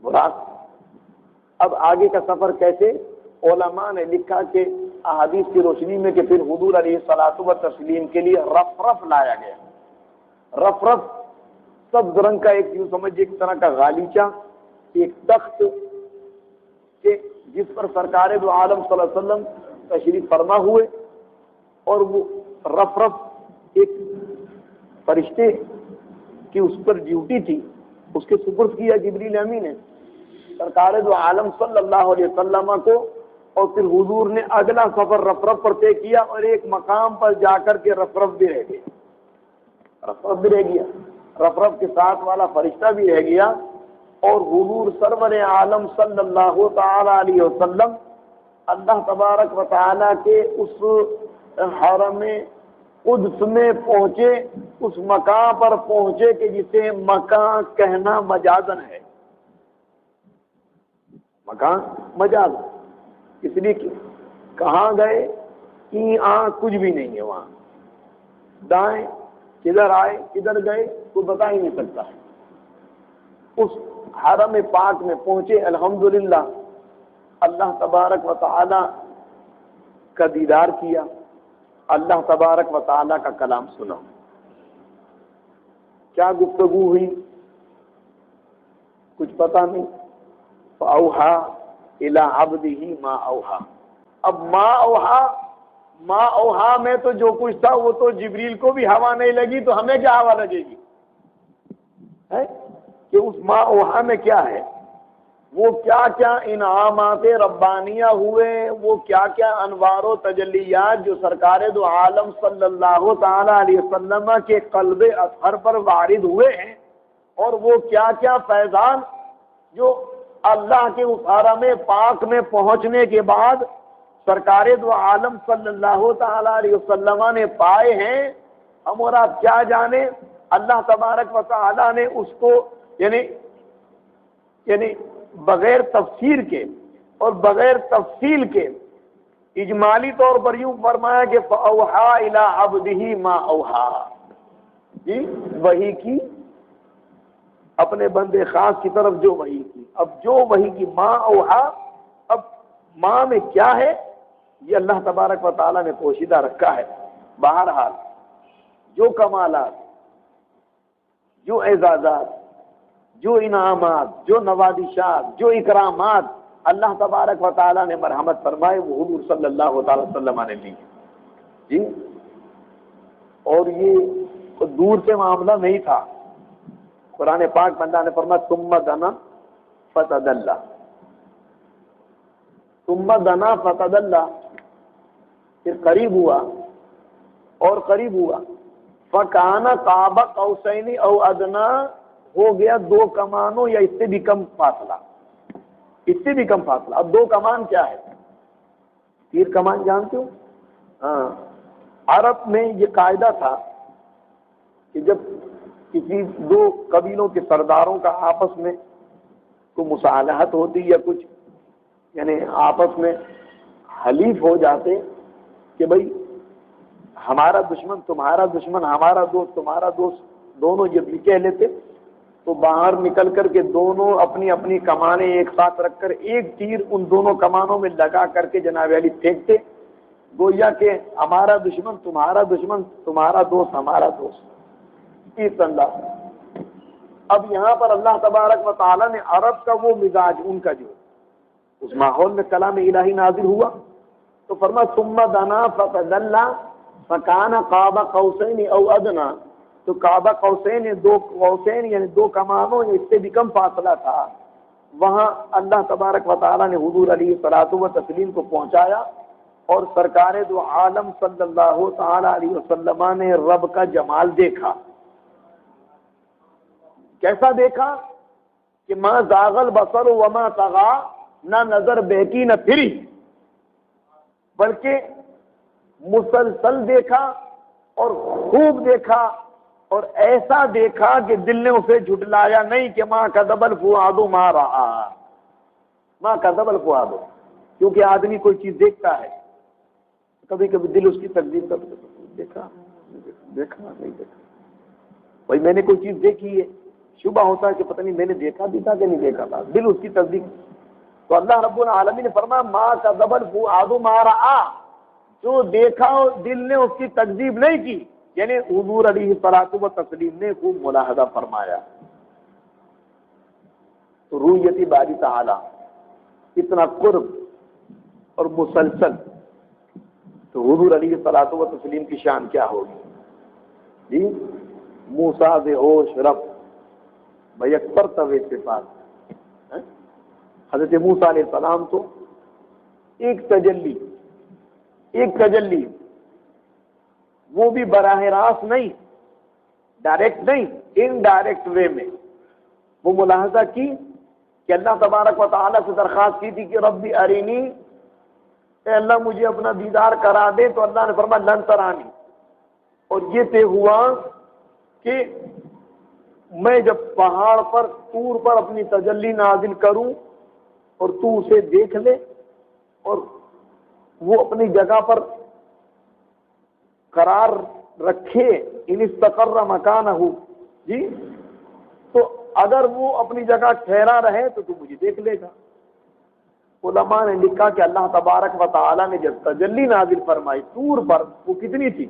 براق۔ اب آگے کا سفر کیسے؟ علماء نے لکھا کہ احادیث کی روشنی میں کہ پھر حضور علیہ الصلوۃ والتسلیم کے لیے رفرف لایا گیا۔ رفرف سبز رنگ کا ایک یوں سمجھیے ایک طرح کا غالیچہ، ایک تخت کہ جس پر سرکار دو عالم صلی اللہ علیہ وسلم تشریف فرما ہوئے، اور وہ رفرف ایک فرشتے کی اس پر ڈیوٹی تھی، اس کے سپرد کیا جبریل امین نے سرکار دو عالم صلی اللہ علیہ وسلم کو، اور پھر حضور نے اگلا سفر رفرف پر طے کیا، اور ایک مقام پر جا کر کے رفرف بھی رہ گیا، رفرف بھی رہ گیا، رفرف کے ساتھ والا فرشتہ بھی رہ گیا، اور حضور سرور عالم صلی اللہ تعالی علیہ وسلم اللہ تبارک و تعالی کے اس حرم قدس میں پہنچے، اس مقام پر پہنچے کہ جسے مکان کہنا مجازن ہے، مکان مجاز، اس لیے کہ کہاں گئے کہ کچھ بھی نہیں ہے وہاں، دائیں کدھر آئے کدھر گئے کوئی بتا ہی نہیں سکتا۔ اس حرم پاک میں پہنچے، الحمدللہ اللہ تبارک و تعالی کا دیدار کیا، اللہ تبارک و تعالی کا کلام سنا۔ کیا گفتگو ہوئی کچھ پتہ نہیں۔ فَأَوْحَىٰ إِلَىٰ عَبْدِهِ مَا أَوْحَىٰ۔ اب ما اوحا میں تو جو کچھ تھا وہ تو جبریل کو بھی ہوا نہیں لگی، تو ہمیں کیا ہوا لگے گی؟ ہے کہ اس ما اوحا میں کیا ہے، وہ کیا کیا انعامات ربانیہ ہوئے، وہ کیا کیا انوار و تجلیات جو سرکار دو عالم صلی اللہ تعالی علیہ وسلم کے قلب اطہر پر وارد ہوئے ہیں، اور وہ کیا کیا فیضان جو اللہ کے اس حرم پاک میں پہنچنے کے بعد سرکار دو عالم صلی اللہ تعالی علیہ وسلم نے پائے ہیں، ہم اور آپ کیا جانے۔ اللہ تبارک و تعالی نے اس کو یعنی بغیر تفسیر کے اور بغیر تفصیل کے اجمالی طور پر یوں فرمایا کہ فَأَوْحَىٰ إِلَىٰ عَبْدِهِ مَا أَوْحَىٰ، جی وحی کی اپنے بندے خاص کی طرف جو وحی کی۔ اب جو وحی کی ما اوحا، اب ماں میں کیا ہے یہ اللہ تبارک و تعالیٰ نے پوشیدہ رکھا ہے۔ بہرحال جو کمالات، جو اعزازات، جو انعامات، جو نوازشات، جو اکرامات اللہ تبارک و تعالیٰ نے مرحمت فرمائے وہ حضور صلی اللہ تعالی وسلم نے لی جی۔ اور یہ دور سے معاملہ نہیں تھا، قرآن پاک بندہ نے فرمایا ثم دنا فتدلی، ثم دنا فتدلی، پھر قریب ہوا اور قریب ہوا، فکان قاب قوسین او ادنا، ہو گیا دو کمانوں یا اس سے بھی کم فاصلہ، اس سے بھی کم فاصلہ۔ اب دو کمان کیا ہے؟ تیر کمان جانتے ہو؟ ہاں، عرب میں یہ قاعدہ تھا کہ جب کسی دو قبیلوں کے سرداروں کا آپس میں کوئی مصالحت ہوتی یا کچھ یعنی آپس میں حلیف ہو جاتے کہ بھئی ہمارا دشمن تمہارا دشمن، ہمارا دوست تمہارا دوست، دونوں جب یہ کہہ لیتے تو باہر نکل کر کے دونوں اپنی اپنی کمانیں ایک ساتھ رکھ کر ایک تیر ان دونوں کمانوں میں لگا کر کے جناب علی پھینکتے، گویا کہ ہمارا دشمن تمہارا دشمن، تمہارا دوست ہمارا دوست، اس انداز۔ اب یہاں پر اللہ تبارک و تعالیٰ نے عرب کا وہ مزاج ان کا جو اس ماحول میں کلام الہی نازل ہوا تو فرمایا ثم دنا فتدلی فکان قاب قوسین او ادنا، تو قاب قوسین دو قوسین یعنی دو کمانوں اس سے بھی کم فاصلہ تھا، وہاں اللہ تبارک و تعالیٰ نے حضور علیہ الصلوۃ والتسلیم کو پہنچایا، اور سرکار دو عالم صلی اللہ تعالی علیہ وسلم نے رب کا جمال دیکھا۔ کیسا دیکھا کہ ما زاغ البصر وما طغی، نہ نظر بہکی نہ پھری، بلکہ مسلسل دیکھا اور خوب دیکھا، اور ایسا دیکھا کہ دل نے اسے جھٹلایا نہیں کہ ما کذب الفؤاد ما رأى، ما کذب الفؤاد، کیونکہ آدمی کوئی چیز دیکھتا ہے کبھی کبھی دل اس کی تکذیب کرتا ہے، دیکھا نہیں دیکھا، بھائی میں نے کوئی چیز دیکھی ہے شبہ ہوتا ہے کہ پتہ نہیں میں نے دیکھا بھی تھا کہ نہیں دیکھا تھا، دل اس کی تصدیق. تو اللہ رب العالمین نے فرمایا ما کذب الفؤاد ما رأى، جو دیکھا دل نے اس کی تکذیب نہیں کی، یعنی حضور علیہ الصلوۃ والتسلیم نے خوب ملاحظہ فرمایا. تو رؤیت باری تعالی اتنا قرب اور مسلسل، تو حضور علیہ الصلوۃ والتسلیم کی شان کیا ہوگی جی. موسیٰ بے ہوش رب بیکبر طوے سے پاس. حضرت موسیٰ علیہ السلام تو ایک تجلی وہ بھی براہ راست نہیں، ڈائریکٹ نہیں، انڈائریکٹ وے میں وہ ملاحظہ کی کہ اللہ تبارک و تعالیٰ سے درخواست کی تھی کہ ربی ارینی، اے اللہ مجھے اپنا دیدار کرا دے. تو اللہ نے فرمایا لن ترانی، اور یہ طے ہوا کہ میں جب پہاڑ پر طور پر اپنی تجلی نازل کروں اور تو اسے دیکھ لے اور وہ اپنی جگہ پر قرار رکھے، ان استقر مکانہ جی، تو اگر وہ اپنی جگہ ٹھہرا رہے تو مجھے دیکھ لے گا. علماء نے لکھا کہ اللہ تبارک و تعالیٰ نے جب تجلی نازل فرمائی طور پر، وہ کتنی تھی؟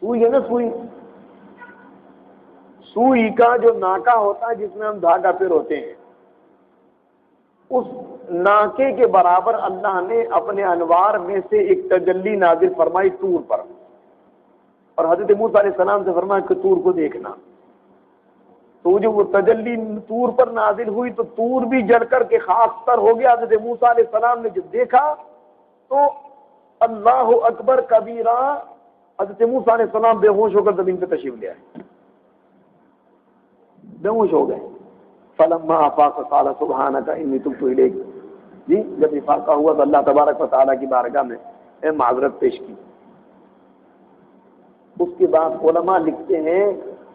سوئی ہے نا، سوئی کا جو ناکا ہوتا ہے جس میں ہم دھاگا پروتے ہیں، اس ناکے کے برابر اللہ نے اپنے انوار میں سے ایک تجلی نازل فرمائی طور پر، اور حضرت موسیٰ علیہ السلام سے فرمایا کہ طور کو دیکھنا. تو جو وہ تجلی طور پر نازل ہوئی تو طور بھی جل کر کے خاک تر ہو گیا. حضرت موسیٰ علیہ السلام نے جب دیکھا تو اللہ اکبر کبیرہ، حضرت موسیٰ علیہ السلام بے ہوش ہو کر زمین پہ تشریف لے آئے، بے ہوش ہو گئے. فلما افاق قال سبحانک انی تبت الیک جی، جب افاقہ ہوا تو اللہ تبارک و تعالیٰ کی بارگاہ میں معذرت پیش کی. اس کے بعد علماء لکھتے ہیں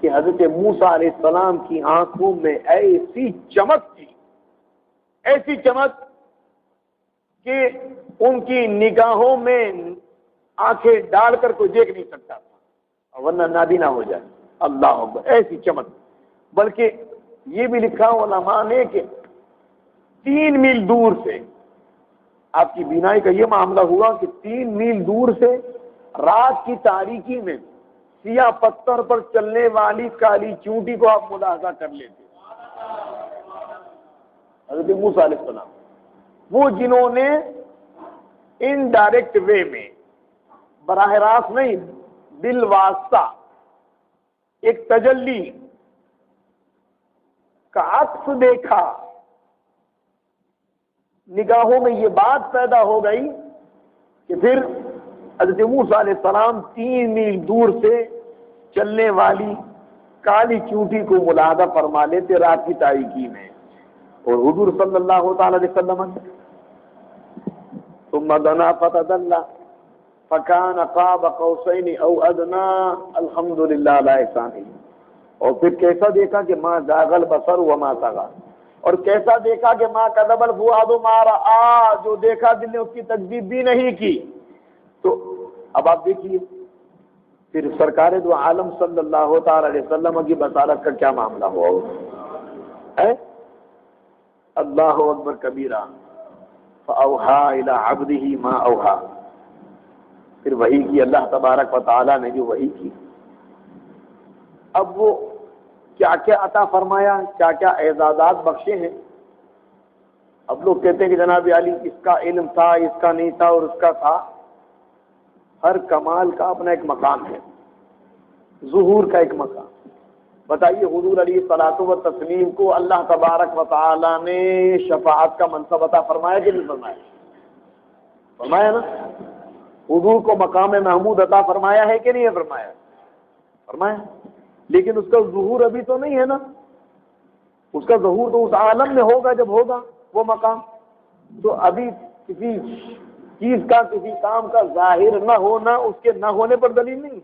کہ حضرت موسیٰ علیہ السلام کی آنکھوں میں ایسی چمک تھی، ایسی چمک کہ ان کی نگاہوں میں آنکھیں ڈال کر کوئی دیکھ نہیں سکتا تھا ورنہ نابینا ہو جائے. اللہ اکبر، ایسی چمک. بلکہ یہ بھی لکھا علماء نے کہ 3 میل دور سے آپ کی بینائی کا یہ معاملہ ہوا کہ 3 میل دور سے رات کی تاریکی میں سیاہ پتھر پر چلنے والی کالی چونٹی کو آپ ملاحظہ کر لیتے. حضرت موسیٰ علیہ السلام وہ جنہوں نے انڈائریکٹ وے میں، براہ راست نہیں، بالواسطہ ایک تجلی کا عکس دیکھا، نگاہوں میں یہ بات پیدا ہو گئی کہ پھر حضرت موسیٰ علیہ السلام 3 میل دور سے چلنے والی کالی چونٹی کو ملاحظہ فرما لیتے رات کی تاریکی میں. اور حضور صلی اللہ تعالی علیہ وسلم ثم دنا فتدلى فكان قاب قوسين او ادنى الحمد للہ علی احسانہ. اور پھر کیسا دیکھا کہ ما زاغ البصر وما طغى، اور کیسا دیکھا کہ ما کذب الفؤاد ما رأى، جو دیکھا دل نے اس کی تکذیب بھی نہیں کی. تو اب آپ دیکھیے پھر سرکار دو عالم صلی اللہ تعالی علیہ وسلم کی بصارت کا کیا معاملہ ہوا ہے. اللہ اکبر کبیرہ. فاوحى الى عبده ما اوحى، پھر وحی کی اللہ تبارک و تعالی نے جو وحی کی. اب وہ کیا کیا عطا فرمایا، کیا کیا اعزازات بخشے ہیں. اب لوگ کہتے ہیں کہ جناب علی اس کا علم تھا، اس کا نہیں تھا، اور اس کا تھا. ہر کمال کا اپنا ایک مقام ہے، ظہور کا ایک مقام. بتائیے حضور علیہ الصلوۃ والتسلیم کو اللہ تبارک و تعالی نے شفاعت کا منصب عطا فرمایا کہ نہیں فرمایا؟ فرمایا نا. حضور کو مقام محمود عطا فرمایا ہے کہ نہیں فرمایا؟ فرمایا. لیکن اس کا ظہور ابھی تو نہیں ہے نا. اس کا ظہور تو اس عالم میں ہوگا جب ہوگا وہ مقام. تو ابھی کسی چیز کا، کسی کام کا ظاہر نہ ہونا اس کے نہ ہونے پر دلیل نہیں.